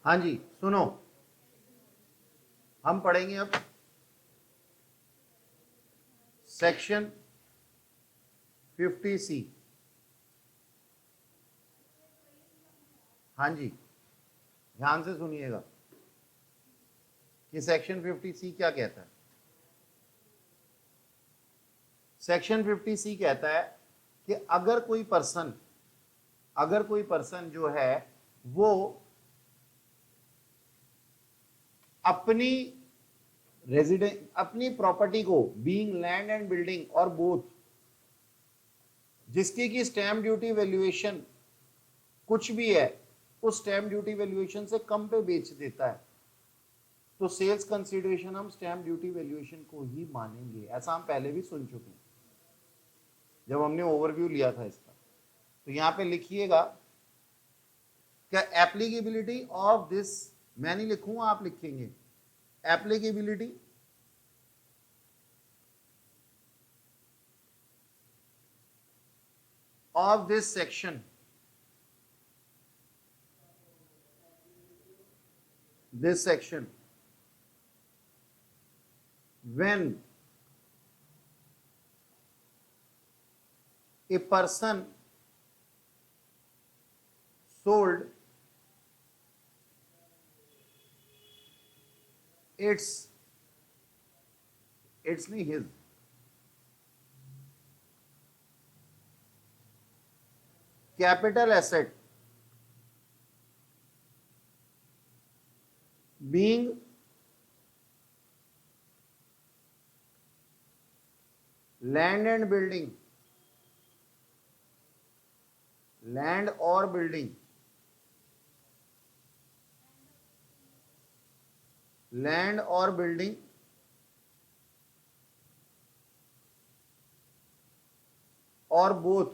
हाँ जी सुनो, हम पढ़ेंगे अब सेक्शन 50C। हाँ जी, ध्यान से सुनिएगा कि सेक्शन 50C क्या कहता है। सेक्शन 50C कहता है कि अगर कोई पर्सन जो है वो अपनी अपनी प्रॉपर्टी को बीइंग लैंड एंड बिल्डिंग और बोथ, जिसकी की स्टैम्प ड्यूटी वैल्यूएशन कुछ भी है उस स्टैम्प ड्यूटी वैल्यूएशन से कम पे बेच देता है, तो सेल्स कंसीडरेशन हम स्टैम्प ड्यूटी वैल्यूएशन को ही मानेंगे। ऐसा हम पहले भी सुन चुके हैं जब हमने ओवरव्यू लिया था इसका। तो यहां पे लिखिएगा क्या एप्लीकेबिलिटी ऑफ दिस, मैं नहीं लिखूंगा आप लिखेंगे, applicability of this section when a person sold its नहीं his capital asset being land and building, land or building, land or building or both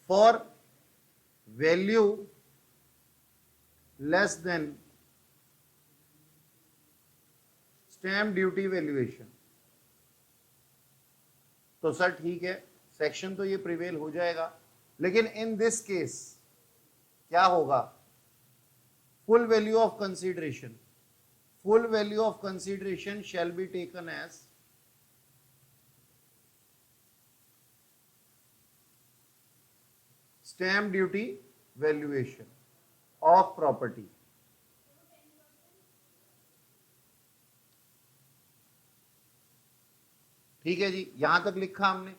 for value less than stamp duty valuation. तो sir ठीक है, section तो ये prevail हो जाएगा, लेकिन in this case क्या होगा? Full value of consideration shall be taken as stamp duty valuation of property. ठीक है जी, यहां तक लिखा हमने।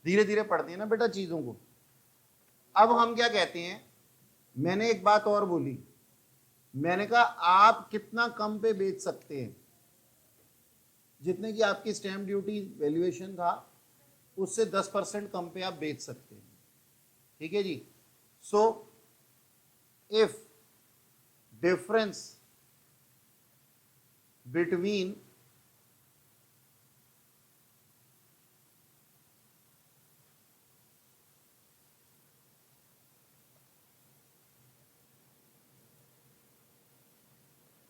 धीरे धीरे पढ़ते हैं ना बेटा चीजों को। अब हम क्या कहते हैं, मैंने एक बात और बोली, मैंने कहा आप कितना कम पे बेच सकते हैं, जितने की आपकी स्टैम्प ड्यूटी वैल्यूएशन था उससे 10% कम पे आप बेच सकते हैं। ठीक है जी। So if difference between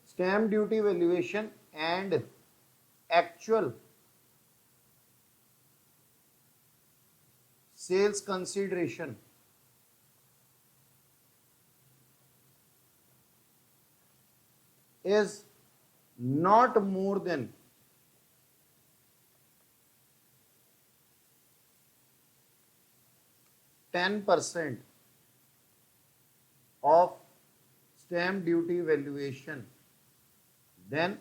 stamp duty valuation and actual sales consideration is not more than 10% of stamp duty valuation, then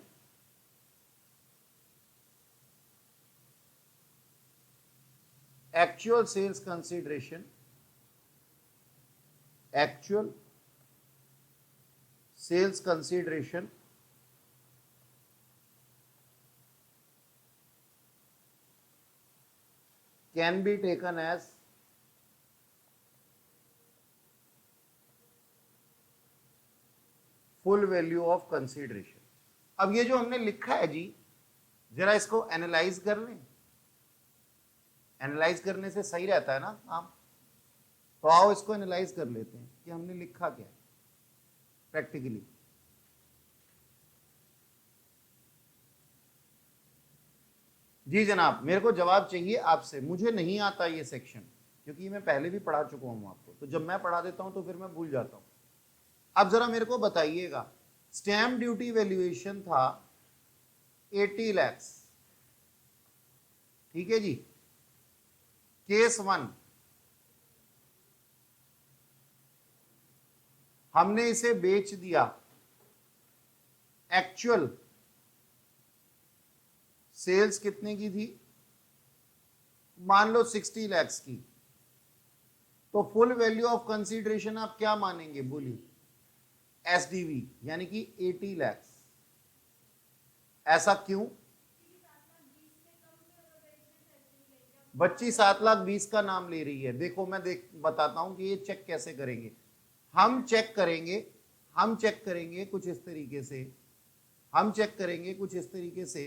actual sales consideration can be taken as full value of consideration. अब ये जो हमने लिखा है जी, जरा इसको analyse कर लें। एनालाइज करने से सही रहता है ना काम। तो आओ इसको एनालाइज कर लेते हैं कि हमने लिखा क्या है प्रैक्टिकली। जी जनाब, मेरे को जवाब चाहिए आपसे। मुझे नहीं आता ये सेक्शन, क्योंकि मैं पहले भी पढ़ा चुका हूं आपको, तो जब मैं पढ़ा देता हूं तो फिर मैं भूल जाता हूं। अब जरा मेरे को बताइएगा, स्टैम्प ड्यूटी वैल्यूएशन था 80 लाख, ठीक है जी। केस 1, हमने इसे बेच दिया, एक्चुअल सेल्स कितने की थी, मान लो 60 लाख की, तो फुल वैल्यू ऑफ कंसीडरेशन आप क्या मानेंगे, बोलिए। एसडीवी यानी कि 80 लाख। ऐसा क्यों? बच्ची 7,20,000 का नाम ले रही है। देखो मैं बताता हूं कि ये चेक कैसे करेंगे। हम चेक करेंगे कुछ इस तरीके से,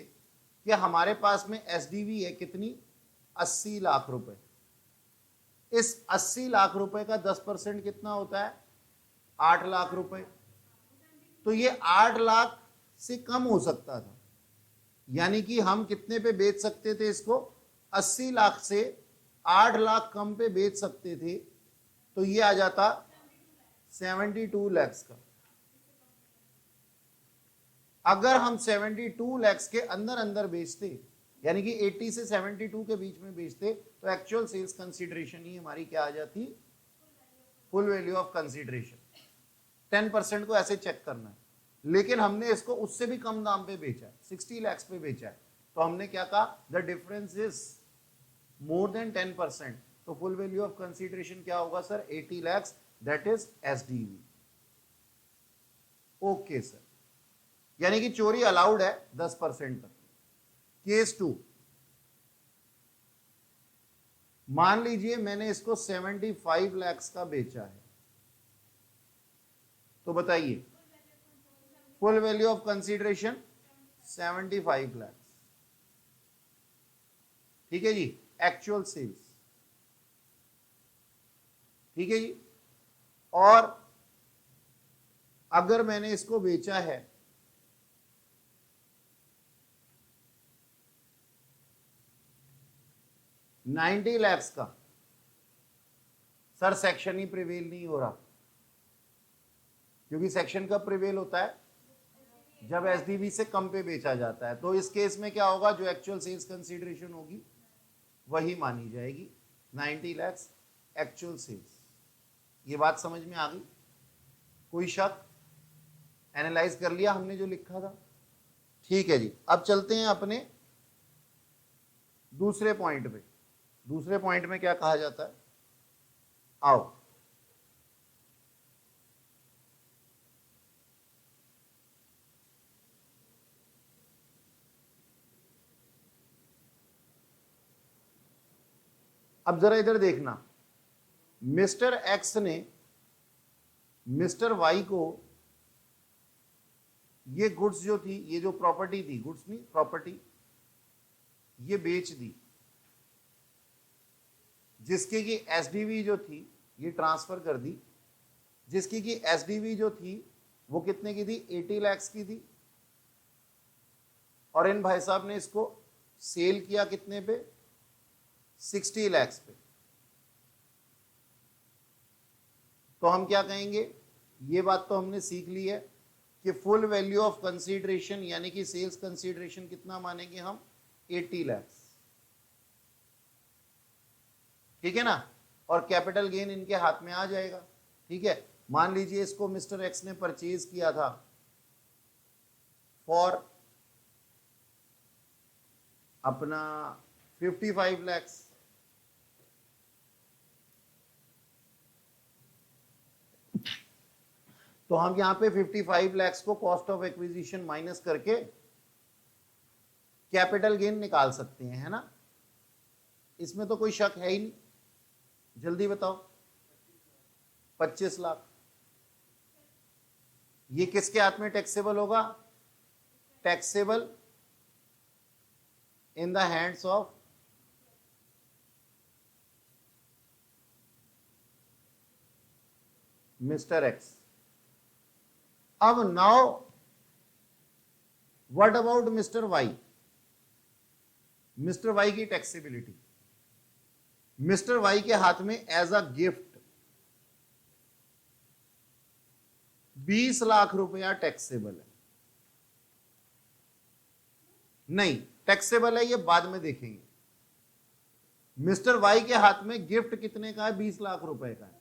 कि हमारे पास में एसडीवी है कितनी, 80 लाख रुपए। इस 80 लाख रुपए का 10% कितना होता है, 8 लाख रुपए। तो ये 8 लाख से कम हो सकता था, यानी कि हम कितने पे बेच सकते थे इसको, 80 लाख से 8 लाख कम पे बेच सकते थे, तो ये आ जाता 72 लाख का। अगर हम 72 लाख के अंदर अंदर बेचते, यानी कि 80 से 72 के बीच में बेचते, तो एक्चुअल सेल्स कंसीडरेशन ही हमारी क्या आ जाती, फुल वैल्यू ऑफ कंसीडरेशन। 10% को ऐसे चेक करना है, लेकिन हमने इसको उससे भी कम दाम पे बेचा है, 60 लाख पे बेचा है, तो हमने क्या कहा, the difference is more than 10%, तो फुल वैल्यू ऑफ कंसीडरेशन क्या होगा sir, 80 lakh, that is SDV. Okay sir, यानी कि चोरी अलाउड है 10% तक। केस 2, मान लीजिए मैंने इसको 75 लाख का बेचा है, तो बताइए full value of consideration 75 lakh, ठीक है जी, एक्चुअल सेल्स, ठीक है जी। और अगर मैंने इसको बेचा है 90 लाख का, सर सेक्शन ही प्रिवेल नहीं हो रहा, क्योंकि सेक्शन कब प्रिवेल होता है, जब एसडीवी से कम पे बेचा जाता है। तो इस केस में क्या होगा, जो एक्चुअल सेल्स कंसीडरेशन होगी वही मानी जाएगी, 90 लाख एक्चुअल सेल्स। ये बात समझ में आ गई, कोई शक, एनालाइज कर लिया हमने जो लिखा था, ठीक है जी। अब चलते हैं अपने दूसरे पॉइंट पे। दूसरे पॉइंट में क्या कहा जाता है, आओ। अब जरा इधर देखना, मिस्टर एक्स ने मिस्टर वाई को ये गुड्स जो थी, ये जो प्रॉपर्टी थी, गुड्स नहीं प्रॉपर्टी, ये बेच दी, जिसकी की एसडीवी जो थी ये ट्रांसफर कर दी, जिसकी की एसडीवी जो थी वो कितने की थी, 80 लाख की थी, और इन भाई साहब ने इसको सेल किया कितने पे, 60 लाख पे। तो हम क्या कहेंगे, ये बात तो हमने सीख ली है कि फुल वैल्यू ऑफ कंसीडरेशन यानी कि सेल्स कंसीडरेशन कितना मानेंगे हम, 80 लाख, ठीक है ना। और कैपिटल गेन इनके हाथ में आ जाएगा, ठीक है। मान लीजिए इसको मिस्टर एक्स ने परचेज किया था फॉर अपना 55 लाख, तो हम यहां पे 55 लाख को कॉस्ट ऑफ एक्विजिशन माइनस करके कैपिटल गेन निकाल सकते हैं, है ना। इसमें तो कोई शक है ही नहीं, जल्दी बताओ। 25 लाख, ये किसके हाथ में टैक्सेबल होगा, taxable in the hands of mister X. अब now what about mister Y, mister Y की टैक्सेबिलिटी, मिस्टर वाई के हाथ में एज अ गिफ्ट 20 लाख रुपया टैक्सेबल है। नहीं, टैक्सेबल है ये बाद में देखेंगे। मिस्टर वाई के हाथ में गिफ्ट कितने का है? 20 लाख रुपए का है।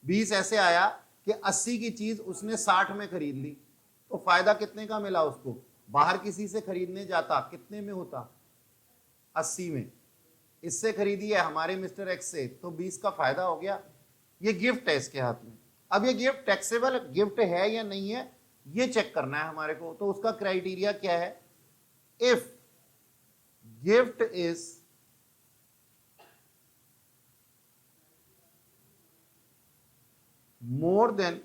20 ऐसे आया कि 80 की चीज उसने 60 में खरीद ली, तो फायदा कितने का मिला उसको? बाहर किसी से खरीदने जाता कितने में होता? 80 में। इससे खरीदी है हमारे मिस्टर एक्स से, तो 20 का फायदा हो गया। ये गिफ्ट है इसके हाथ में। अब ये गिफ्ट टैक्सेबल गिफ्ट है या नहीं है, ये चेक करना है हमारे को। तो उसका क्राइटेरिया क्या है? If gift is more than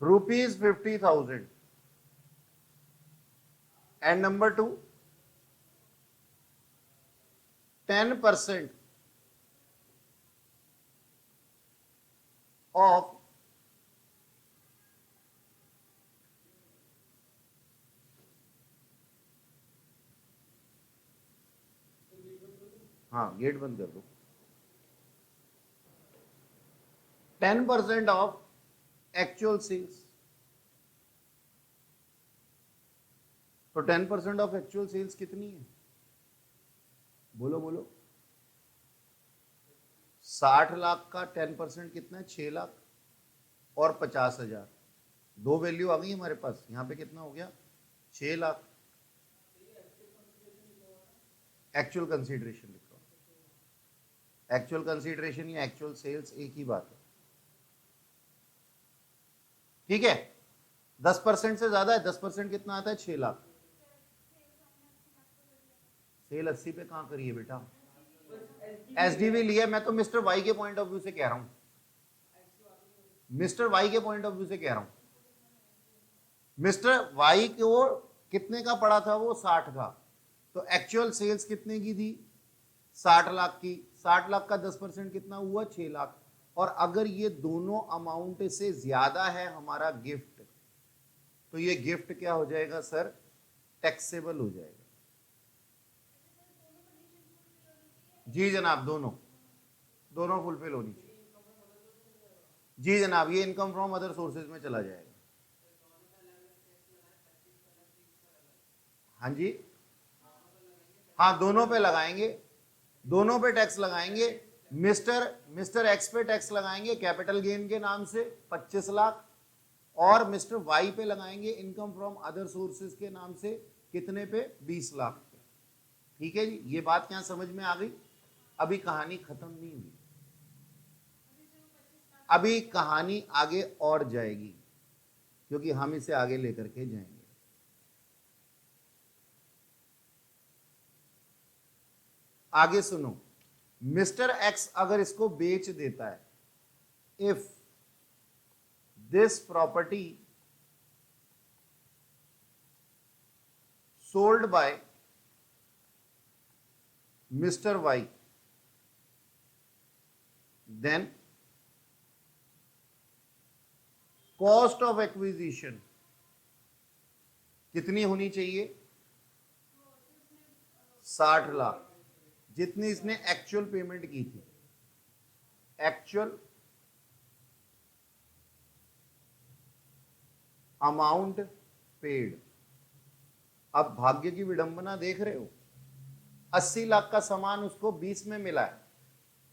rupees 50,000, and number 2, 10% of हाँ गेट बंद कर दो। 10% ऑफ एक्चुअल सेल्स। तो 10% ऑफ एक्चुअल सेल्स कितनी है? बोलो बोलो। 60 लाख का 10% कितना है? 6 लाख और 50,000। दो वैल्यू आ गई हमारे पास। यहां पे कितना हो गया? 6 लाख। एक्चुअल कंसीडरेशन लिखो। एक्चुअल कंसीडरेशन या एक्चुअल सेल्स एक ही बात है, ठीक है। 10% से ज्यादा है। 10% कितना आता है? 6 लाख। सेल 80 पे कहां करिए बेटा? एसडीवी लिया। मैं तो मिस्टर वाई के पॉइंट ऑफ व्यू से कह रहा हूं, मिस्टर वाई के पॉइंट ऑफ व्यू से कह रहा हूं। मिस्टर वाई को कितने का पड़ा था? वो 60 का। तो एक्चुअल सेल्स कितने की थी? 60 लाख की। 60 लाख का 10% कितना हुआ? 6 लाख। और अगर ये दोनों अमाउंट से ज्यादा है हमारा गिफ्ट, तो ये गिफ्ट क्या हो जाएगा सर? टैक्सेबल हो जाएगा। जी जनाब, दोनों दोनों फुलफिल होनी चाहिए। जी जनाब, ये इनकम फ्रॉम अदर सोर्सेज में चला जाएगा। हाँ जी, हाँ दोनों पे लगाएंगे, दोनों पे टैक्स लगाएंगे। मिस्टर एक्स पे टैक्स लगाएंगे कैपिटल गेन के नाम से 25 लाख, और मिस्टर वाई पे लगाएंगे इनकम फ्रॉम अदर सोर्सेज के नाम से कितने पे? 20 लाख पे। ठीक है जी, ये बात क्या समझ में आ गई? अभी कहानी खत्म नहीं हुई, अभी कहानी आगे और जाएगी, क्योंकि हम इसे आगे लेकर के जाएंगे। आगे सुनो, मिस्टर एक्स अगर इसको बेच देता है, if this property sold by Mr Y, then cost of acquisition कितनी होनी चाहिए? 60 लाख, जितनी इसने एक्चुअल पेमेंट की थी। Actual amount paid. अब भाग्य की विडंबना देख रहे हो, 80 लाख का सामान उसको 20 में मिला है,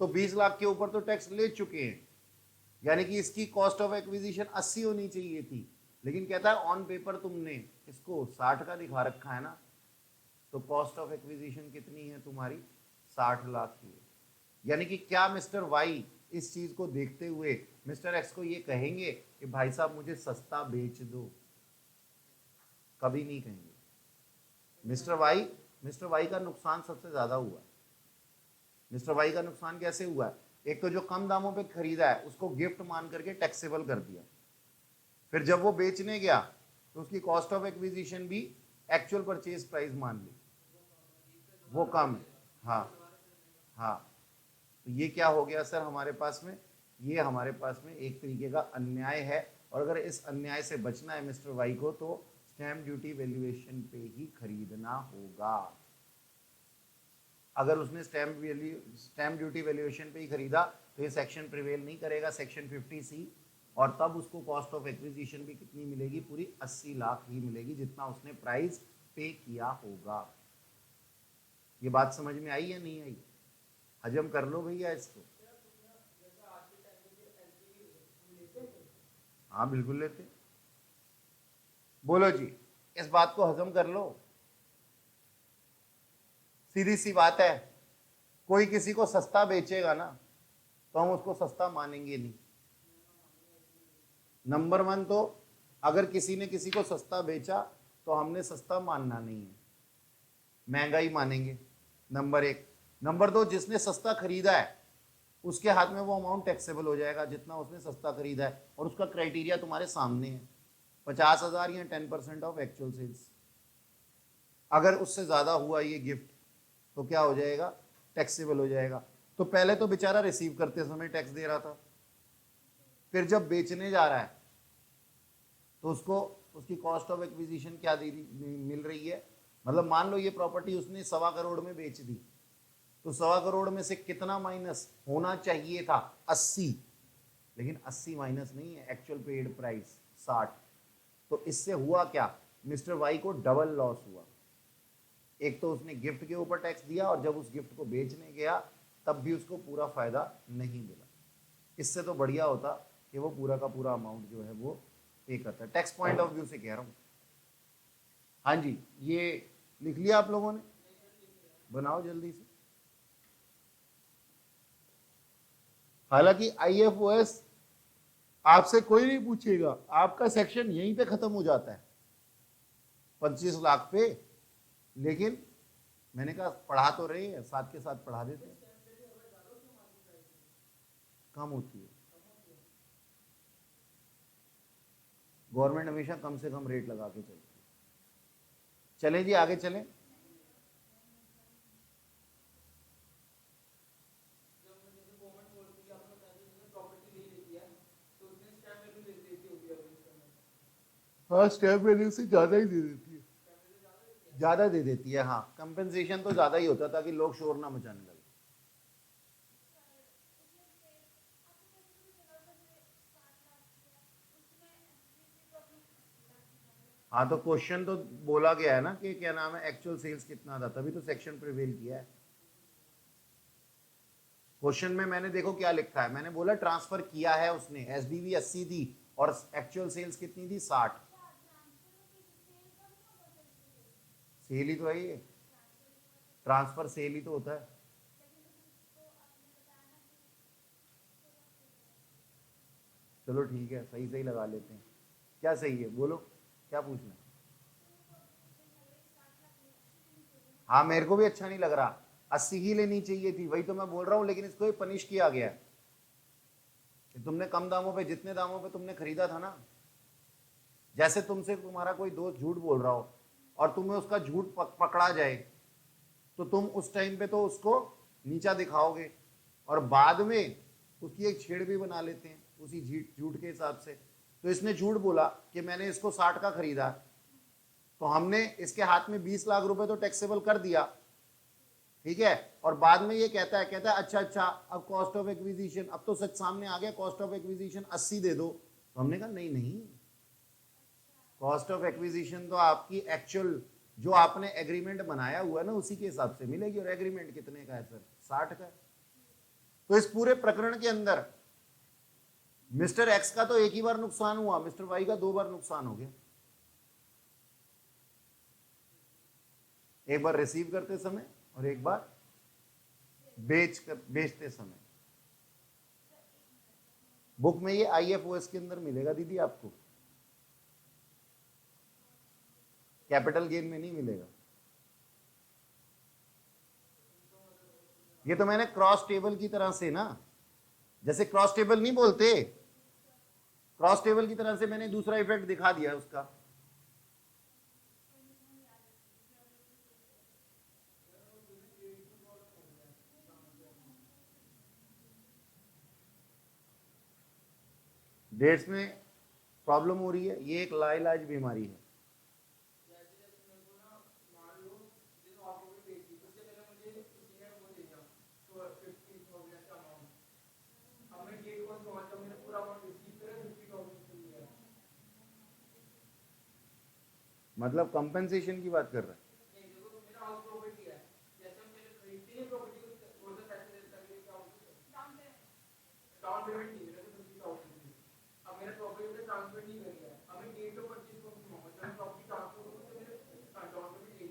तो 20 लाख के ऊपर तो टैक्स ले चुके हैं, यानी कि इसकी कॉस्ट ऑफ एक्विजिशन 80 होनी चाहिए थी, लेकिन कहता है ऑन पेपर तुमने इसको 60 का दिखा रखा है ना, तो कॉस्ट ऑफ एक्विजिशन कितनी है तुम्हारी? 60 लाख की है। यानी कि क्या मिस्टर वाई इस चीज को देखते हुए मिस्टर एक्स को ये कहेंगे कि भाई साहब मुझे सस्ता बेच दो? कभी नहीं कहेंगे। मिस्टर वाई का नुकसान सबसे ज्यादा हुआ है। मिस्टर वाई का नुकसान कैसे हुआ है? एक तो जो कम दामों पे खरीदा है उसको गिफ्ट मान करके टैक्सेबल कर दिया, फिर जब वो बेचने गया तो उसकी कॉस्ट ऑफ एक्विजिशन भी एक्चुअल परचेज प्राइस मान ली, वो कम है। हाँ हाँ, तो ये क्या हो गया सर हमारे पास में? ये हमारे पास में एक तरीके का अन्याय है, और अगर इस अन्याय से बचना है मिस्टर वाई को तो स्टैम्प ड्यूटी वैल्यूएशन पे ही खरीदना होगा। अगर उसने स्टैम्प ड्यूटी वैल्यूएशन पे ही खरीदा तो ये सेक्शन प्रिवेल नहीं करेगा, सेक्शन 50C, और तब उसको कॉस्ट ऑफ एक्विजिशन भी कितनी मिलेगी, पूरी 80 लाख ही मिलेगी, जितना उसने प्राइस पे किया होगा। ये बात समझ में आई या नहीं आई? हजम कर लो भैया इसको। हाँ बिल्कुल लेते। बोलो जी, इस बात को हजम कर लो। सीधी सी बात है, कोई किसी को सस्ता बेचेगा ना तो हम उसको सस्ता मानेंगे नहीं। नंबर 1 तो अगर किसी ने किसी को सस्ता बेचा तो हमने सस्ता मानना नहीं है, महंगाई मानेंगे, नंबर 1। नंबर 2, जिसने सस्ता खरीदा है उसके हाथ में वो अमाउंट टैक्सेबल हो जाएगा जितना उसने सस्ता खरीदा है, और उसका क्राइटेरिया तुम्हारे सामने है, 50,000 या 10% ऑफ एक्चुअल सेल्स। अगर उससे ज्यादा हुआ ये गिफ्ट तो क्या हो जाएगा, टैक्सेबल हो जाएगा। तो पहले तो बेचारा रिसीव करते समय टैक्स दे रहा था, फिर जब बेचने जा रहा है तो उसको उसकी कॉस्ट ऑफ एक्विजिशन क्या मिल रही है। मतलब मान लो ये प्रॉपर्टी उसने 1.25 करोड़ में बेच दी, तो 1.25 करोड़ में से कितना माइनस होना चाहिए था, 80, लेकिन 80 माइनस नहीं है, एक्चुअल पेड प्राइस 60। तो इससे हुआ क्या, मिस्टर वाई को डबल लॉस हुआ। एक तो उसने गिफ्ट के ऊपर टैक्स दिया, और जब उस गिफ्ट को बेचने गया तब भी उसको पूरा फायदा नहीं मिला। इससे तो बढ़िया होता कि वो पूरा का पूरा अमाउंट जो है वो पे करता है। टैक्स पॉइंट ऑफ व्यू से कह रहा हूँ। हाँ जी, ये लिख लिया आप लोगों ने? बनाओ जल्दी से। हालांकि IFOS आपसे कोई नहीं पूछेगा, आपका सेक्शन यहीं पे खत्म हो जाता है 25 लाख पे, लेकिन मैंने कहा पढ़ा तो रहे हैं, साथ के साथ पढ़ा देते हैं। कम होती है, गवर्नमेंट हमेशा कम से कम रेट लगा के चलती है। चलें जी आगे चलें। हाँ, स्टैम्प वैल्यू से ज्यादा ही दे देती है, ज्यादा दे देती है। हाँ, कंपेंसेशन तो ज्यादा ही होता है ताकि लोग शोर ना मचाने लगे। हाँ, तो क्वेश्चन तो बोला गया है ना कि क्या नाम है, एक्चुअल सेल्स कितना था, तभी तो सेक्शन प्रिवेल किया है। क्वेश्चन में मैंने देखो क्या लिखा है, मैंने बोला ट्रांसफर किया है उसने, SDV 80 दी और एक्चुअल सेल्स कितनी थी, 60। सेल ही तो है ये, ट्रांसफर सेल ही तो होता है। चलो ठीक है, सही सही लगा लेते हैं। क्या सही है बोलो, क्या पूछना है? हाँ, मेरे को भी अच्छा नहीं लग रहा, 80 ही लेनी चाहिए थी, वही तो मैं बोल रहा हूँ, लेकिन इसको पनिश किया गया है कि तुमने कम दामों पे, जितने दामों पे तुमने खरीदा था ना, जैसे तुमसे तुम्हारा कोई दोस्त झूठ बोल रहा हो और तुम्हें उसका झूठ पकड़ा जाए तो तुम उस टाइम पे तो उसको नीचा दिखाओगे, और बाद में उसकी एक छेड़ भी बना लेते हैं उसी झूठ के हिसाब से। तो इसने झूठ बोला कि मैंने इसको 60 का खरीदा, तो हमने इसके हाथ में 20 लाख रुपए तो टैक्सेबल कर दिया, ठीक है, और बाद में ये कहता है अच्छा अब कॉस्ट ऑफ एक्विजिशन, अब तो सच सामने आ गया, कॉस्ट ऑफ एक्विजिशन 80 दे दो। तो हमने कहा नहीं, कॉस्ट ऑफ एक्विजिशन तो आपकी एक्चुअल जो आपने एग्रीमेंट बनाया हुआ है ना उसी के हिसाब से मिलेगी, और एग्रीमेंट कितने का है सर, 60 का है। तो इस पूरे प्रकरण के अंदर मिस्टर एक्स का तो एक ही बार नुकसान हुआ, मिस्टर वाई का 2 बार नुकसान हो गया। एक बार रिसीव करते समय और एक बार बेचते समय। बुक में ये IFOS के अंदर मिलेगा दीदी आपको, कैपिटल गेन में नहीं मिलेगा। ये तो मैंने क्रॉस टेबल की तरह से ना, जैसे क्रॉस टेबल नहीं बोलते, क्रॉस टेबल की तरह से मैंने दूसरा इफेक्ट दिखा दिया उसका। डेट्स में प्रॉब्लम हो रही है, ये एक लाइलाज बीमारी है। मतलब कंपेंसेशन की बात कर रहा है।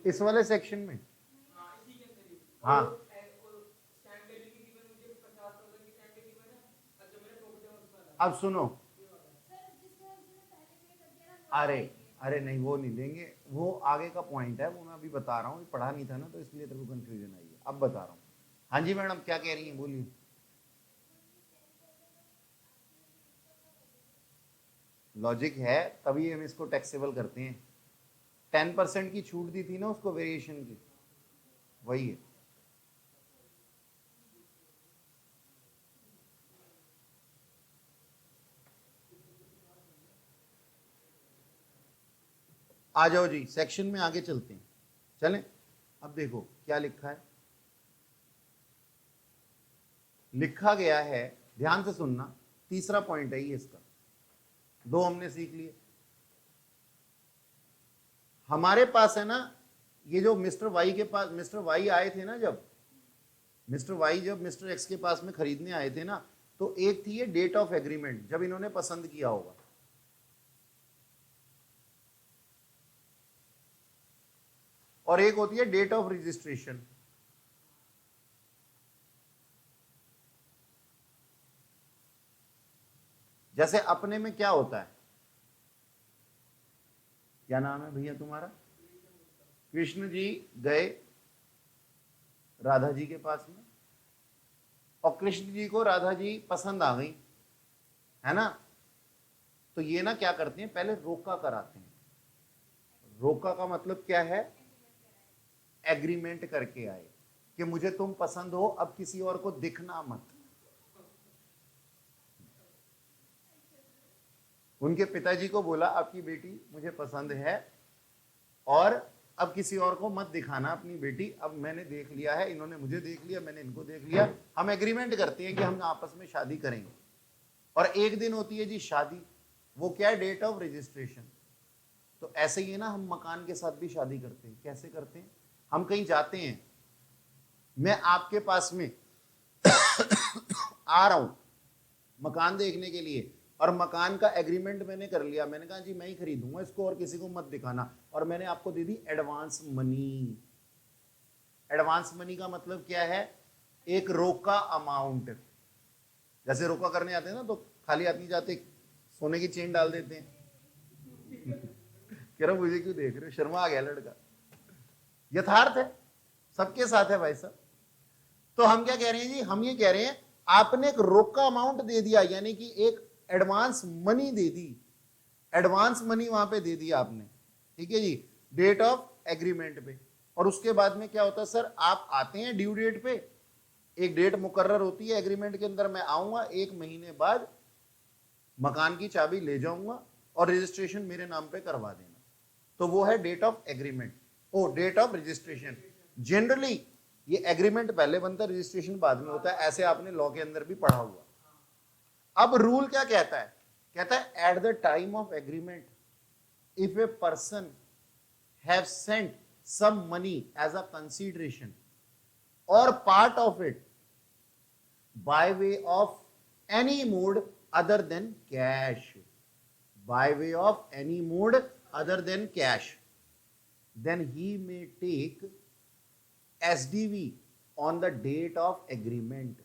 इस वाले सेक्शन में हाँ अब सुनो, अरे अरे नहीं वो नहीं देंगे, वो आगे का पॉइंट है, वो मैं अभी बता रहा हूँ, पढ़ा नहीं था ना तो इसलिए तेरे को कंफ्यूजन आई है, अब बता रहा हूँ। हाँ जी मैडम क्या कह रही हैं, बोलिए। लॉजिक है तभी हम इसको टैक्सेबल करते हैं। 10% की छूट दी थी ना उसको वेरिएशन की, वही है। आ जाओ जी सेक्शन में आगे चलते हैं, चलें। अब देखो क्या लिखा है, लिखा गया है, ध्यान से सुनना, तीसरा पॉइंट है ये इसका, दो हमने सीख लिए। हमारे पास है ना ये जो मिस्टर वाई के पास, मिस्टर वाई आए थे ना, जब मिस्टर एक्स के पास में खरीदने आए थे ना, तो एक थी ये डेट ऑफ एग्रीमेंट, जब इन्होंने पसंद किया होगा, और एक होती है डेट ऑफ रजिस्ट्रेशन। जैसे अपने में क्या होता है, क्या नाम है भैया तुम्हारा, कृष्ण जी गए राधा जी के पास में, और कृष्ण जी को राधा जी पसंद आ गई, है ना, तो ये ना क्या करते हैं, पहले रोका कराते हैं। रोका का मतलब क्या है, एग्रीमेंट करके आए कि मुझे तुम पसंद हो, अब किसी और को दिखना मत। उनके पिताजी को बोला आपकी बेटी मुझे पसंद है, और अब किसी और को मत दिखाना अपनी बेटी, अब मैंने देख लिया है, इन्होंने मुझे देख लिया, मैंने इनको देख लिया, हम एग्रीमेंट करते हैं कि हम आपस में शादी करेंगे। और एक दिन होती है जी शादी, वो क्या है, डेट ऑफ रजिस्ट्रेशन। तो ऐसे ही है ना, हम मकान के साथ भी शादी करते हैं। कैसे करते हैं, हम कहीं जाते हैं, मैं आपके पास में आ रहा हूं मकान देखने के लिए, और मकान का एग्रीमेंट मैंने कर लिया, मैंने कहा जी मैं ही खरीदूंगा इसको और किसी को मत दिखाना, और मैंने आपको दे दी एडवांस मनी। एडवांस मनी का मतलब क्या है, एक रोका अमाउंट। जैसे रोका करने आते हैं ना तो खाली आदमी जाते सोने की चेन डाल देते हैं कह रहा मुझे क्यों देख रहे हो, शर्मा आ गया लड़का, यथार्थ है, सबके साथ है भाई साहब। तो हम क्या कह रहे हैं जी, हम ये कह रहे हैं आपने एक रोका अमाउंट दे दिया, यानी कि एक एडवांस मनी दे दी, एडवांस मनी वहां पे दे दिया आपने, ठीक है जी, डेट ऑफ एग्रीमेंट पे। और उसके बाद में क्या होता है सर, आप आते हैं ड्यू डेट पे, एक डेट मुकर्रर होती है एग्रीमेंट के अंदर, मैं आऊंगा 1 महीने बाद, मकान की चाबी ले जाऊंगा और रजिस्ट्रेशन मेरे नाम पे करवा देना। तो वो है date of agreement, or date of registration. Generally ये एग्रीमेंट पहले बनता है, रजिस्ट्रेशन बाद में होता है, ऐसे आपने लॉ के अंदर भी पढ़ा हुआ। अब रूल क्या कहता है, कहता है at the time of agreement if a person have sent some money as a consideration or part of it by way of any mode other than cash, by way of any mode other than cash, then he may take SDV on the date of agreement,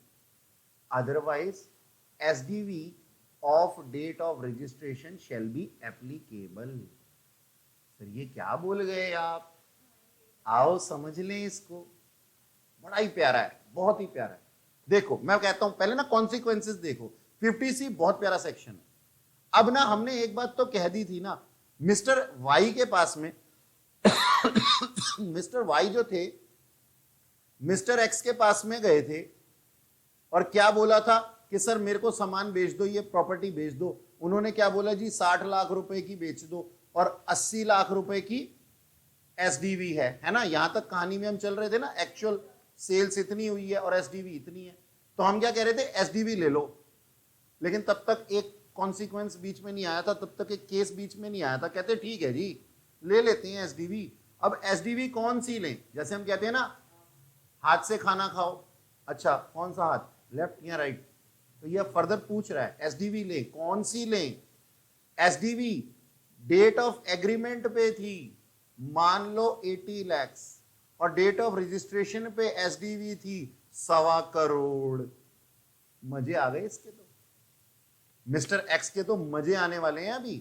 otherwise SDV of date of registration shall be applicable। Sir ये क्या बोल गए आप, आओ समझ लें इसको, बड़ा ही प्यारा है, बहुत ही प्यारा है। देखो मैं कहता हूं पहले ना कॉन्सिक्वेंसेस देखो, 50C बहुत प्यारा सेक्शन है। अब ना हमने एक बात तो कह दी थी ना, मिस्टर वाई के पास में मिस्टर वाई जो थे मिस्टर एक्स के पास में गए थे, और क्या बोला था, कि सर मेरे को सामान बेच दो, ये प्रॉपर्टी बेच दो। उन्होंने क्या बोला जी, 60 लाख रुपए की बेच दो और 80 लाख रुपए की एसडीवी है ना। यहां तक कहानी में हम चल रहे थे ना, एक्चुअल सेल्स इतनी हुई है और एसडीवी इतनी है। तो हम क्या कह रहे थे, एसडीवी ले लो। लेकिन तब तक एक कॉन्सिक्वेंस बीच में नहीं आया था, तब तक एक केस बीच में नहीं आया था। कहते ठीक है जी, ले लेते हैं एसडीवी। अब एसडीवी कौन सी लें? जैसे हम कहते हैं ना, हाथ से खाना खाओ। अच्छा, कौन सा हाथ, लेफ्ट या राइट? तो यह फर्दर पूछ रहा है एसडीवी लें, कौन सी लें? एसडीवी डेट ऑफ एग्रीमेंट पे थी, मान लो 80 लाख, और डेट ऑफ रजिस्ट्रेशन पे एसडीवी थी 1.25 करोड़। मजे आ गए इसके तो, मिस्टर एक्स के तो मजे आने वाले हैं अभी।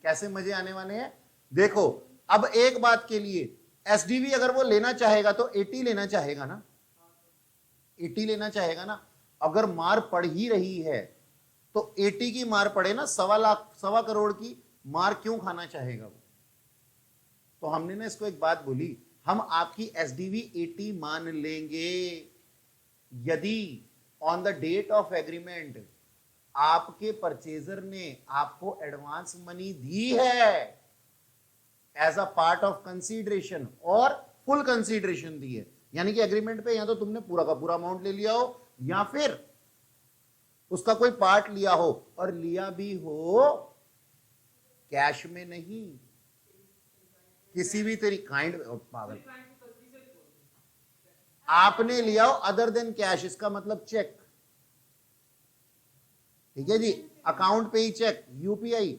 कैसे मजे आने वाले हैं? देखो, अब एक बात के लिए, एसडीवी अगर वो लेना चाहेगा तो 80 लेना चाहेगा ना, 80 लेना चाहेगा ना। अगर मार पड़ ही रही है तो 80 की मार पड़े ना, 1.25 करोड़ की मार क्यों खाना चाहेगा वो? तो हमने ना इसको एक बात बोली, हम आपकी एसडीवी 80 मान लेंगे यदि on the date of agreement आपके परचेजर ने आपको एडवांस मनी दी है as a part of consideration, और फुल कंसीडरेशन दी है। यानी कि एग्रीमेंट पे या तो तुमने पूरा का पूरा अमाउंट ले लिया हो या फिर उसका कोई पार्ट लिया हो, और लिया भी हो कैश में नहीं, किसी भी तरीके काइंड पागल आपने लिया हो अदर देन कैश, इसका मतलब चेक। ठीक है जी, अकाउंट पे ही चेक, यूपीआई,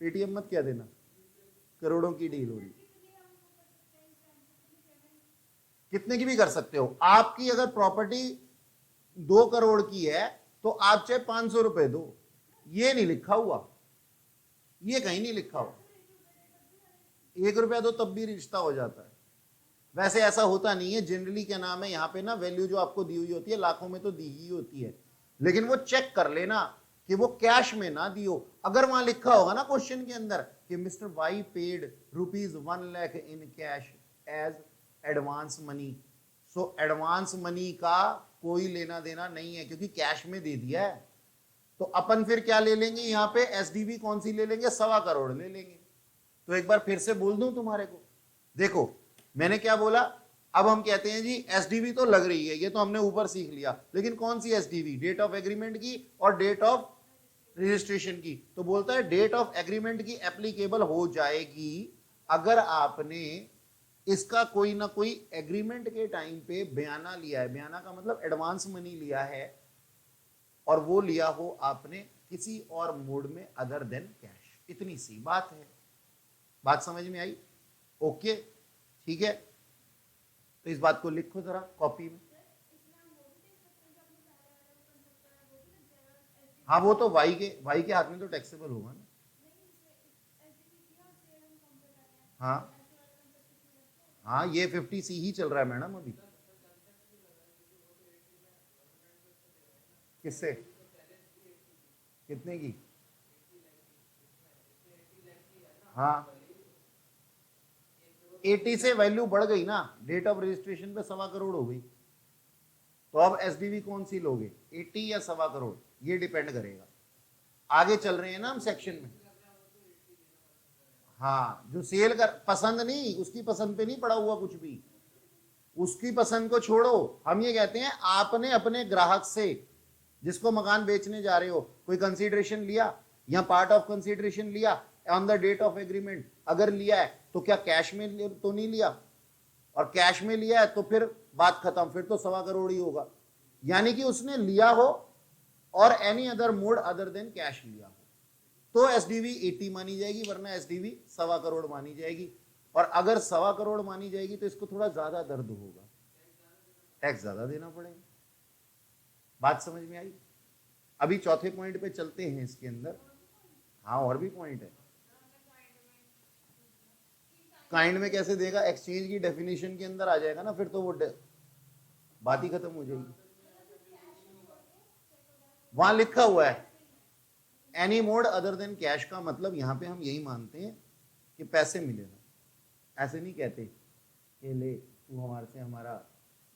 पेटीएम मत क्या देना, करोड़ों की डील हो रही, कितने की भी कर सकते हो। आपकी अगर प्रॉपर्टी 2 करोड़ की है तो आप चाहे 500 रुपए दो, ये नहीं लिखा हुआ, ये कहीं नहीं लिखा हुआ। 1 रुपया दो तब भी रिश्ता हो जाता है। वैसे ऐसा होता नहीं है जनरली, क्या नाम है, यहाँ पे ना वैल्यू जो आपको दी हुई होती है लाखों में तो दी ही होती है, लेकिन वो चेक कर लेना कि वो कैश में ना दियो। अगर वहां लिखा होगा ना क्वेश्चन के अंदर कि Mr Y paid ₹1 lakh in cash as advance money, so advance money का कोई लेना देना नहीं है क्योंकि कैश में दे दिया है। तो अपन फिर क्या ले लेंगे यहाँ पे, एसडीवी कौन सी ले लेंगे, 1.25 करोड़ ले लेंगे। तो एक बार फिर से बोल दूं तुम्हारे को, देखो मैंने क्या बोला, अब हम कहते हैं जी एसडीवी तो लग रही है, ये तो हमने ऊपर सीख लिया, लेकिन कौन सी एसडीवी, डेट ऑफ एग्रीमेंट की और डेट ऑफ रजिस्ट्रेशन की। तो बोलता है डेट ऑफ एग्रीमेंट की एप्लीकेबल हो जाएगी अगर आपने इसका कोई ना कोई एग्रीमेंट के टाइम पे बयाना लिया है, बयाना का मतलब एडवांस मनी लिया है, और वो लिया हो आपने किसी और मोड में अदर देन कैश। इतनी सी बात है, बात समझ में आई? ओके, ठीक है। तो इस बात को लिखो जरा कॉपी में। हाँ, वो तो वाई के हाथ में तो टैक्सेबल होगा ना। हाँ हाँ, ये 50C ही चल रहा है मैडम अभी। किससे, कितने की? हाँ, 80 से वैल्यू बढ़ गई ना, डेट ऑफ रजिस्ट्रेशन पे 1.25 करोड़ हो गई। तो अब एसडीवी कौन सी लोगे, 80 या 1.25 करोड़, ये डिपेंड करेगा। आगे चल रहे हैं ना हम सेक्शन में। हाँ, जो सेल कर, पसंद नहीं, उसकी पसंद पे नहीं पड़ा हुआ कुछ भी, उसकी पसंद को छोड़ो। हम ये कहते हैं आपने अपने ग्राहक से, जिसको मकान बेचने जा रहे हो, कोई कंसीडरेशन लिया या पार्ट ऑफ कंसीडरेशन लिया on the date of agreement? अगर लिया है तो क्या कैश में तो नहीं लिया, और कैश में लिया है तो फिर बात खत्म, फिर तो 1.25 करोड़ ही होगा। यानी कि उसने लिया हो और any other mode other than cash लिया हो तो एसडीवी 80 मानी जाएगी, वरना एसडीवी 1.25 करोड़ मानी जाएगी। और अगर 1.25 करोड़ मानी जाएगी तो इसको थोड़ा ज्यादा दर्द होगा, टैक्स ज्यादा देना पड़ेगा। बात समझ में आई? अभी चौथे पॉइंट पे चलते हैं इसके अंदर। हाँ, और भी पॉइंट है। काइंड में कैसे देगा, एक्सचेंज की डेफिनेशन के अंदर आ जाएगा ना, फिर तो वो बात ही खत्म हो जाएगी। वहां लिखा हुआ है any mode other than cash, का मतलब यहां पे हम यही मानते हैं कि पैसे मिलेगा। ऐसे नहीं कहते कि ले तू हमारे से हमारा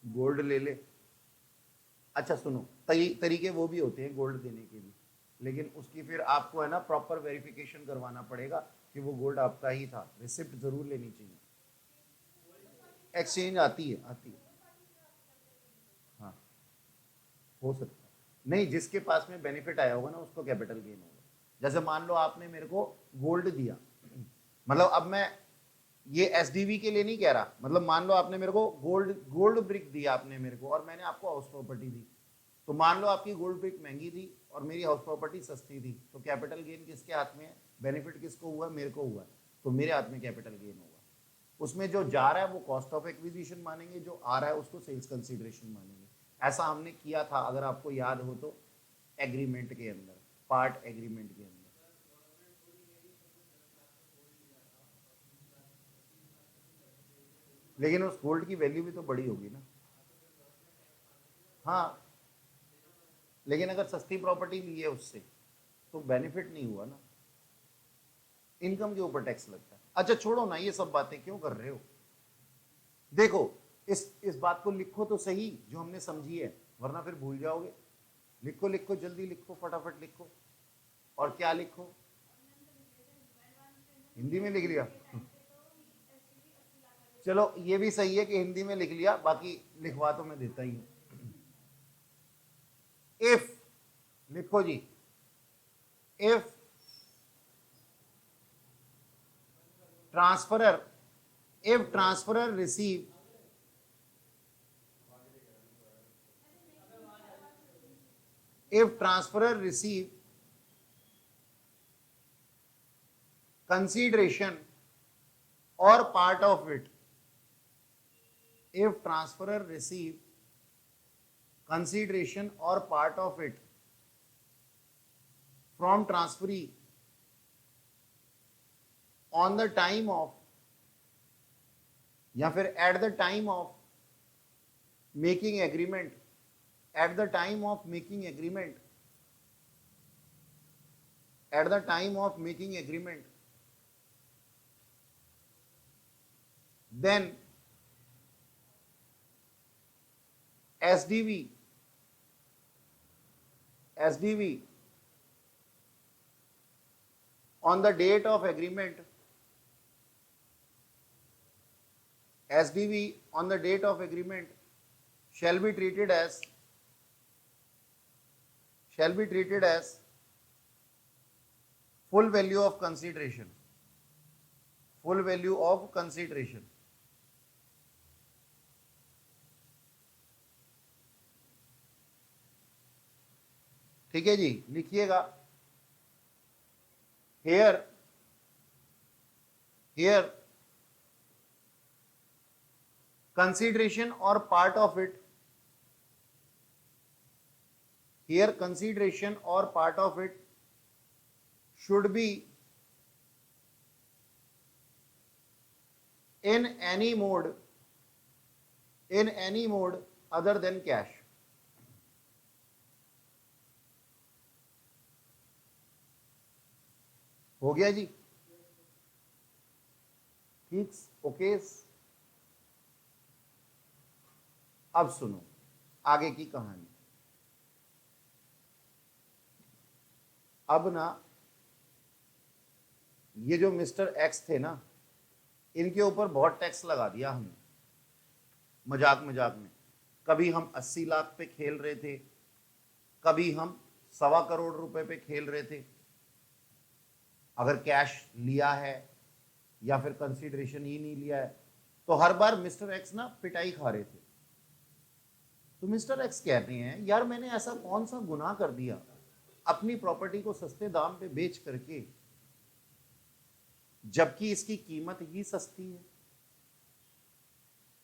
गोल्ड ले ले। अच्छा सुनो, तरीके वो भी होते हैं गोल्ड देने के भी, लेकिन उसकी फिर आपको है ना प्रॉपर वेरिफिकेशन करवाना पड़ेगा कि वो गोल्ड आपका ही था, रिसिप्ट जरूर लेनी चाहिए। एक्सचेंज आती है हाँ, हो सकता है। नहीं, जिसके पास में बेनिफिट आया होगा ना उसको कैपिटल गेन होगा। जैसे मान लो आपने मेरे को गोल्ड दिया, मतलब अब मैं ये एसडीवी के लिए नहीं कह रहा, मतलब मान लो आपने मेरे को गोल्ड ब्रिक दिया आपने मेरे को, और मैंने आपको हाउस प्रॉपर्टी दी। तो मान लो आपकी गोल्ड ब्रिक महंगी थी और मेरी हाउस प्रॉपर्टी सस्ती थी, तो कैपिटल गेन किसके हाथ में है? बेनिफिट किसको हुआ? मेरे को हुआ। तो मेरे हाथ में कैपिटल गेन होगा। उसमें जो जा रहा है वो कॉस्ट ऑफ एक्विजिशन मानेंगे, जो आ रहा है उसको सेल्स कंसीडरेशन मानेंगे। ऐसा हमने किया था, अगर आपको याद हो तो, एग्रीमेंट के अंदर, पार्ट एग्रीमेंट के अंदर। लेकिन उस गोल्ड की वैल्यू भी तो बड़ी होगी ना। हाँ, लेकिन अगर सस्ती प्रॉपर्टी ली है उससे तो बेनिफिट नहीं हुआ ना, इनकम के ऊपर टैक्स लगता है। अच्छा छोड़ो ना, ये सब बातें क्यों कर रहे हो? देखो, इस बात को लिखो तो सही जो हमने समझी है, वरना फिर भूल जाओगे। लिखो लिखो, जल्दी लिखो, फटाफट लिखो। और क्या लिखो? हिंदी में लिख लिया चलो ये भी सही है कि हिंदी में लिख लिया, बाकी लिखवा तो मैं देता ही हूं। इफ, लिखो जी, if transferor if transferor receive consideration or part of it, if transferor receive consideration or part of it from transferee on the time of, या फिर at the time of making agreement, at the time of making agreement, at the time of making agreement, then SDV on the date of agreement, SDV on the date of agreement shall be treated as full value of consideration, full value of consideration। ठीक है जी, लिखिएगा। here consideration or part of it, here consideration or part of it should be in any mode other than cash। हो गया जी, ठीक, okay. अब सुनो आगे की कहानी। अब ना ये जो मिस्टर एक्स थे ना, इनके ऊपर बहुत टैक्स लगा दिया हमने, मजाक में। कभी हम 80 लाख पे खेल रहे थे, कभी हम 1.25 करोड़ रुपए पे खेल रहे थे, अगर कैश लिया है या फिर कंसीडरेशन ही नहीं लिया है, तो हर बार मिस्टर एक्स ना पिटाई खा रहे थे। तो मिस्टर एक्स कहते हैं, यार मैंने ऐसा कौन सा गुनाह कर दिया अपनी प्रॉपर्टी को सस्ते दाम पे बेच करके, जबकि इसकी कीमत ही सस्ती है।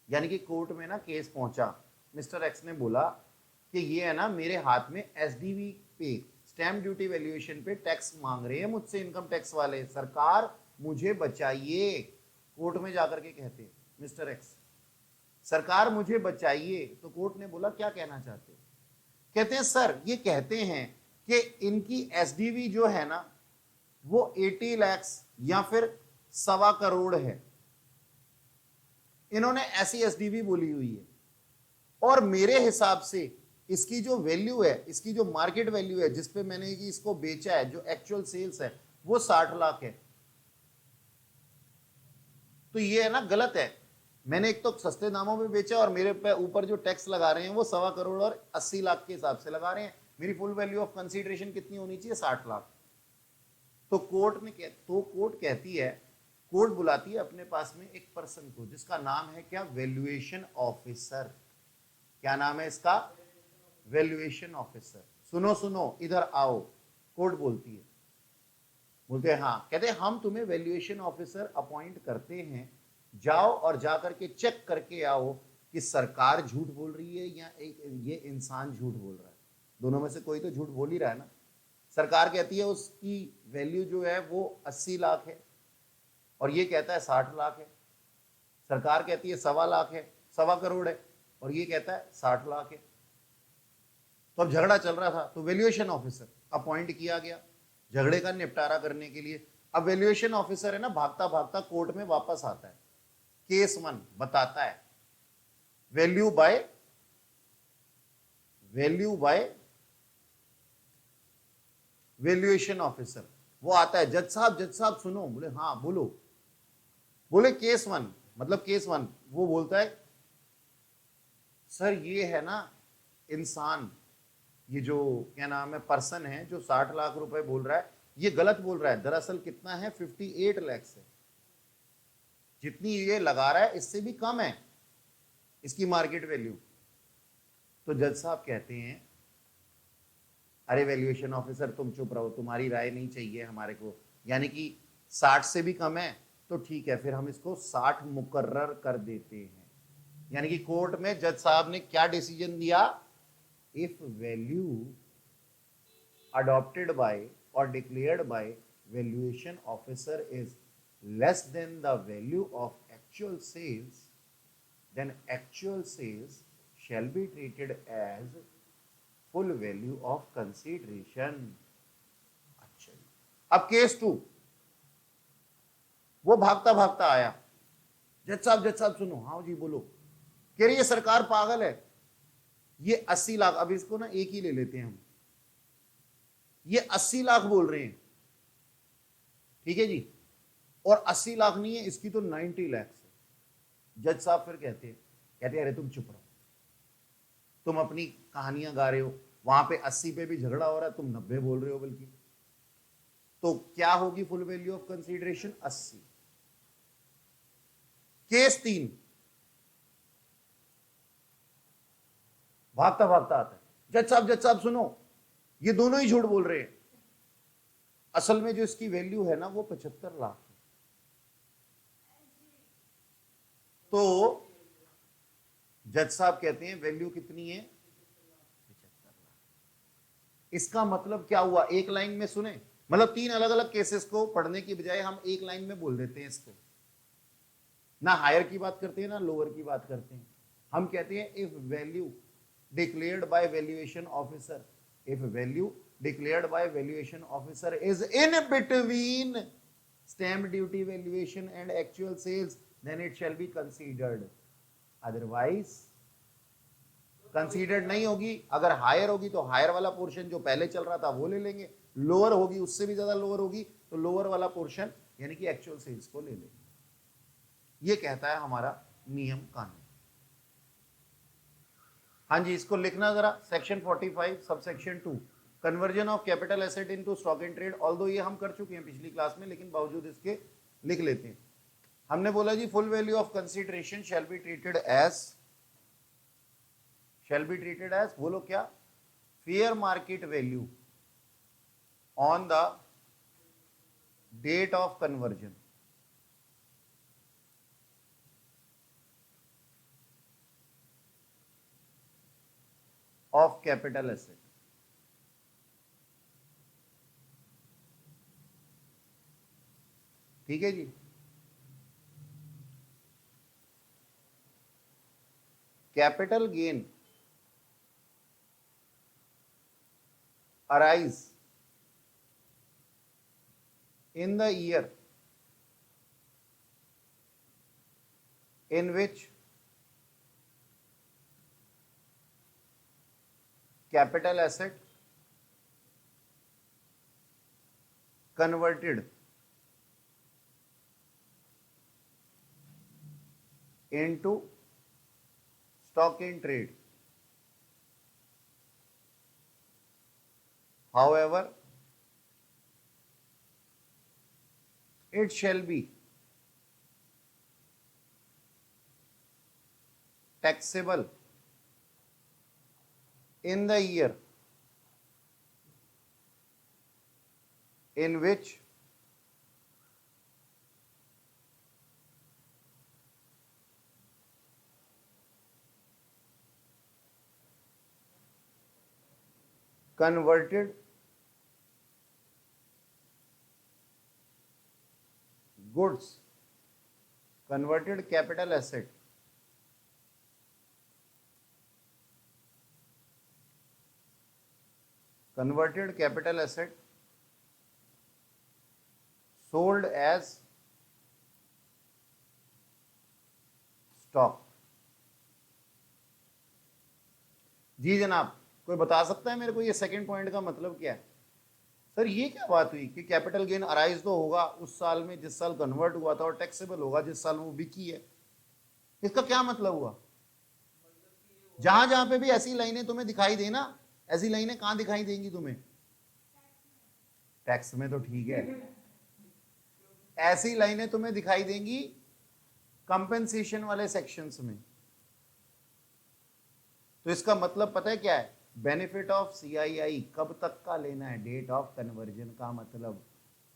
यानी कि कोर्ट में ना केस पहुंचा, मिस्टर एक्स ने बोला कि ये है ना मेरे हाथ में एसडीवी पे, स्टैम्प ड्यूटी वैल्यूएशन पे टैक्स मांग रहे हैं मुझसे इनकम टैक्स वाले, सरकार मुझे बचाइए। कोर्ट में जाकर के कहते मिस्टर एक्स, सरकार मुझे बचाइए। तो कोर्ट ने बोला क्या कहना चाहते हो? कहते हैं सर ये कहते हैं कि इनकी एसडीवी जो है ना वो 80 लाख या फिर 1.25 करोड़ है, इन्होंने ऐसी एसडीवी बोली हुई है, और मेरे हिसाब से इसकी जो वैल्यू है, इसकी जो मार्केट वैल्यू है जिस पे मैंने इसको बेचा है, जो एक्चुअल सेल्स है वो 60 लाख है। तो ये है ना गलत है। मैंने एक तो सस्ते दामों में बेचा और मेरे पे ऊपर जो टैक्स लगा रहे हैं वो 1.25 करोड़ और 80 लाख के हिसाब से लगा रहे हैं। मेरी फुल वैल्यू ऑफ कंसीडरेशन कितनी होनी चाहिए? 60 लाख। तो कोर्ट कहती है, कोर्ट बुलाती है अपने पास में एक पर्सन को जिसका नाम है क्या? Valuation officer. क्या नाम है इसका? Valuation officer. सुनो सुनो, इधर आओ। कोर्ट बोलती है, बोलते हैं हाँ, कहते हैं हम तुम्हें वैल्यूएशन ऑफिसर अपॉइंट करते हैं, जाओ और जाकर के चेक करके आओ कि सरकार झूठ बोल रही है या ये इंसान झूठ बोल रहा है। दोनों में से कोई तो झूठ बोल ही रहा है ना। सरकार कहती है उसकी वैल्यू जो है वो 80 लाख है और ये कहता है 60 लाख है। सरकार कहती है 1.25 लाख है, 1.25 करोड़ है, और ये कहता है 60 लाख है। तो अब झगड़ा चल रहा था, तो वैल्यूएशन ऑफिसर अपॉइंट किया गया झगड़े का निपटारा करने के लिए। अब वैल्यूएशन ऑफिसर है ना, भागता भागता कोर्ट में वापस आता है। केस 1 बताता है वैल्यू बाय वैल्यूएशन ऑफिसर। वो आता है, जज साहब सुनो। बोले हाँ बोलो। बोले केस 1, मतलब केस 1। वो बोलता है सर ये है ना इंसान, ये जो क्या नाम है पर्सन है जो 60 लाख रुपए बोल रहा है, ये गलत बोल रहा है। दरअसल कितना है? 58 लाख है। जितनी ये लगा रहा है इससे भी कम है इसकी मार्केट वैल्यू। तो जज साहब कहते हैं अरे वैल्यूएशन ऑफिसर तुम चुप रहो, तुम्हारी राय नहीं चाहिए हमारे को। यानी कि 60 से भी कम है तो ठीक है, फिर हम इसको 60 मुकर्रर कर देते हैं। यानी कि कोर्ट में जज साहब ने क्या डिसीजन दिया? If value adopted by or declared by valuation officer is less than the value of actual sales, then actual sales shall be treated as full value of consideration. अच्छा, अब केस 2। वो भागता भागता आया, जज साहब सुनो। हाँ जी बोलो। कह रही है सरकार पागल है, ये 80 लाख, अब इसको ना एक ही ले लेते हैं हम, ये 80 लाख बोल रहे हैं, ठीक है जी, और 80 लाख नहीं है, इसकी तो 90 लाख है। जज साहब फिर कहते हैं अरे तुम चुप रहो, तुम अपनी कहानियां गा रहे हो, वहां पे 80 पे भी झगड़ा हो रहा है, तुम 90 बोल रहे हो बल्कि। तो क्या होगी full value of consideration? 80। Case 3। भागता भागता आता है, जज साहब सुनो, ये दोनों ही झूठ बोल रहे हैं। असल में जो इसकी वैल्यू है ना वो 75 लाख है। तो जज साहब कहते हैं वैल्यू कितनी है? 75 लाख। इसका मतलब क्या हुआ? एक लाइन में सुने, मतलब 3 अलग अलग केसेस को पढ़ने की बजाय हम एक लाइन में बोल देते हैं इसको। ना हायर की बात करते हैं ना लोअर की बात करते हैं। हम कहते हैं if value declared by valuation officer, if value declared by valuation officer is in between stamp duty valuation and actual sales, then it shall be considered. Otherwise considered नहीं होगी। अगर हायर होगी तो हायर वाला पोर्शन जो पहले चल रहा था वो ले लेंगे, लोअर होगी उससे भी ज्यादा लोअर होगी तो लोअर वाला पोर्शन यानी कि एक्चुअल सेल्स को ले लेंगे। ये कहता है हमारा नियम कानून। हाँ जी, इसको लिखना जरा, section 45 subsection 2, conversion of capital asset into stock in trade. Although ये हम कर चुके हैं पिछली क्लास में, लेकिन बावजूद इसके लिख लेते हैं। हमने बोला जी full value of consideration shall be treated as, बोलो क्या? Fair market value on the date of conversion of capital asset. ठीक है जी। Capital gain arise in the year in which capital asset converted into stock in trade. However, it shall be taxable in the year in which converted goods, converted capital asset sold as stock. जी जनाब, कोई बता सकता है मेरे को ये second point का मतलब क्या है? सर ये क्या बात हुई कि कैपिटल गेन अराइज तो होगा उस साल में जिस साल कन्वर्ट हुआ था और टैक्सेबल होगा जिस साल वो बिकी है। इसका क्या मतलब हुआ? जहां जहां पे भी ऐसी लाइनें तुम्हें दिखाई देना, ऐसी लाइनें कहां दिखाई देंगी तुम्हें? टैक्स में तो ठीक है, ऐसी लाइनें तुम्हें दिखाई देंगी कंपेंसेशन वाले सेक्शंस में। तो इसका मतलब पता है क्या है? बेनिफिट ऑफ सीआईआई कब तक का लेना है? डेट ऑफ कन्वर्जन का मतलब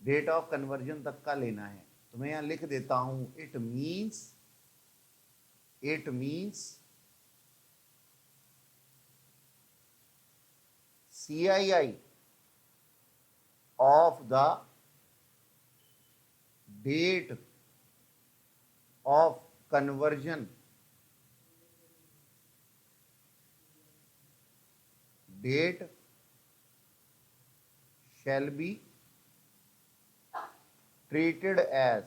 डेट ऑफ कन्वर्जन तक का लेना है। तो मैं यहां लिख देता हूं it means CII of the date of conversion date shall be treated as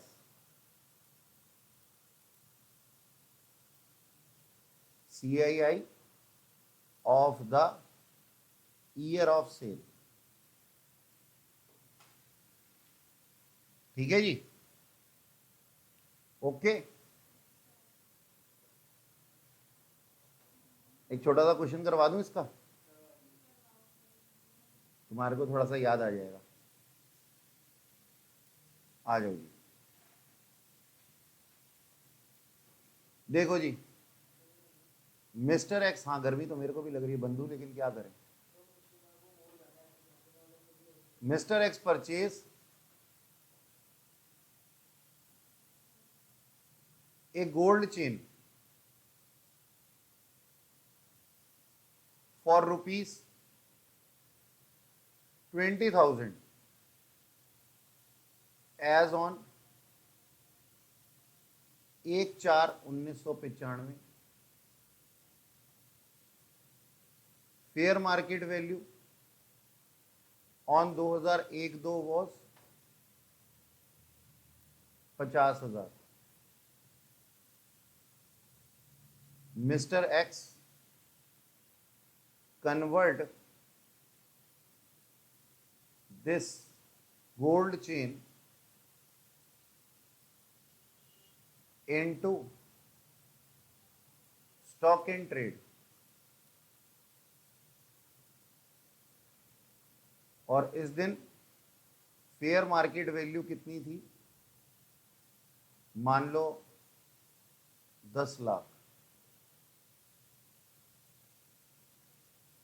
CII of the year of sale। ठीक है जी, ओके। एक छोटा सा क्वेश्चन करवा दूं इसका, तुम्हारे को थोड़ा सा याद आ जाएगा। आ जाओ जी, देखो जी मिस्टर एक्स, हाँ गर्मी तो मेरे को भी लग रही है बंधु, लेकिन क्या करें। Mister x purchase a gold chain for rupees 20,000 as on 1/4/1995। Fair market value on 2001-2 was 50,000। Mr. X convert this gold chain into stock in trade, और इस दिन फेयर मार्केट वैल्यू कितनी थी? मान लो 10 लाख।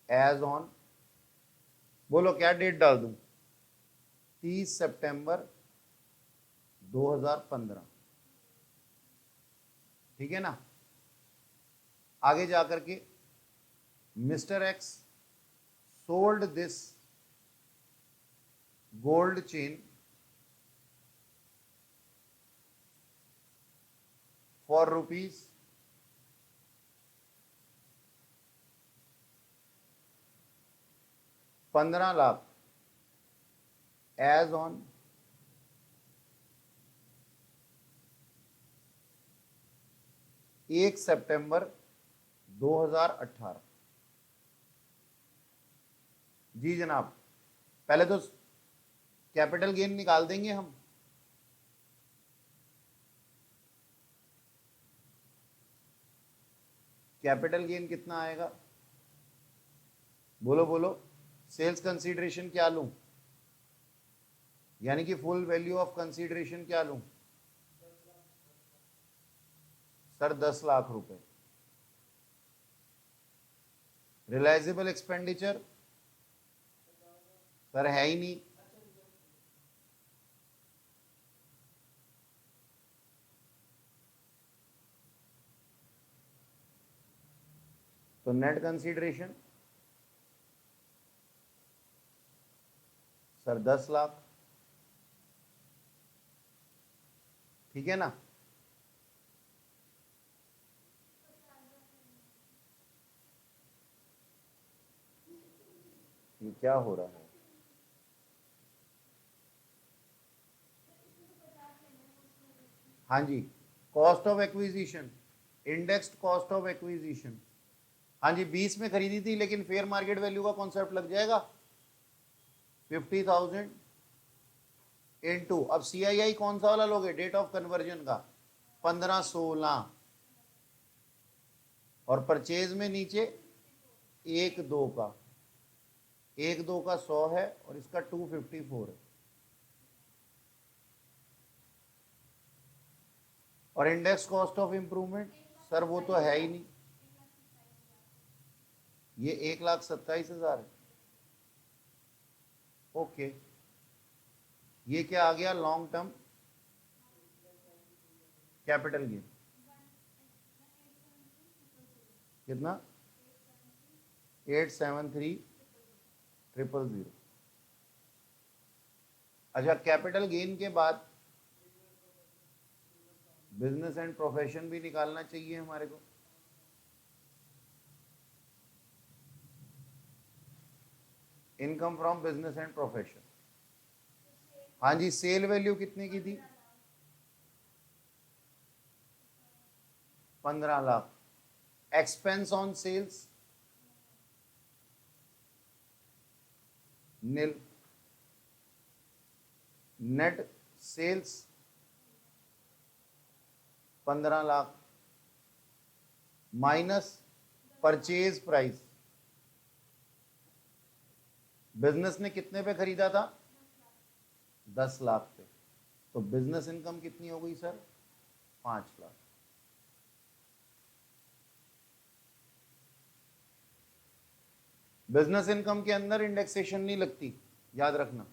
एज ऑन, बोलो क्या डेट डाल दूं? 30 सितंबर 2015। ठीक है ना? आगे जाकर के Mr X sold this gold chain for rupees 15 lakh as on 1 सितंबर 2018। जी जनाब, पहले तो कैपिटल गेन निकाल देंगे हम। कैपिटल गेन कितना आएगा, बोलो बोलो। सेल्स कंसीडरेशन क्या लूं, यानी कि फुल वैल्यू ऑफ कंसीडरेशन क्या लूं सर? 10 लाख रुपए। रिलायजेबल एक्सपेंडिचर सर है ही नहीं, तो नेट कंसीडरेशन सर 10 लाख, ठीक है ना? ये क्या हो रहा है? हाँ जी, cost of acquisition, indexed cost of acquisition. हाँ जी, 20 में खरीदी थी, लेकिन फेयर मार्केट वैल्यू का कॉन्सेप्ट लग जाएगा 50,000 इनटू, अब CII कौन सा वाला लोगे, डेट ऑफ कन्वर्जन का 15/16, और परचेज में नीचे 1/2 का, 1/2 का 100 है और इसका 254 है। और index cost of improvement sir वो तो है ही नहीं, ये 1,27,000 है। ओके, ये क्या आ गया, लॉन्ग टर्म कैपिटल गेन कितना, 873,000। अच्छा, कैपिटल गेन के बाद बिजनेस एंड प्रोफेशन भी निकालना चाहिए हमारे को। Income from business and profession, हाँ जी, सेल वैल्यू कितने की थी, 15 lakh. Expense on sales nil, net sales 15 lakh minus purchase price, business ने कितने पे खरीदा था, 10 लाख पे, तो बिजनेस इनकम कितनी हो गई सर, 5 लाख। बिजनेस इनकम के अंदर इंडेक्सेशन नहीं लगती, याद रखना।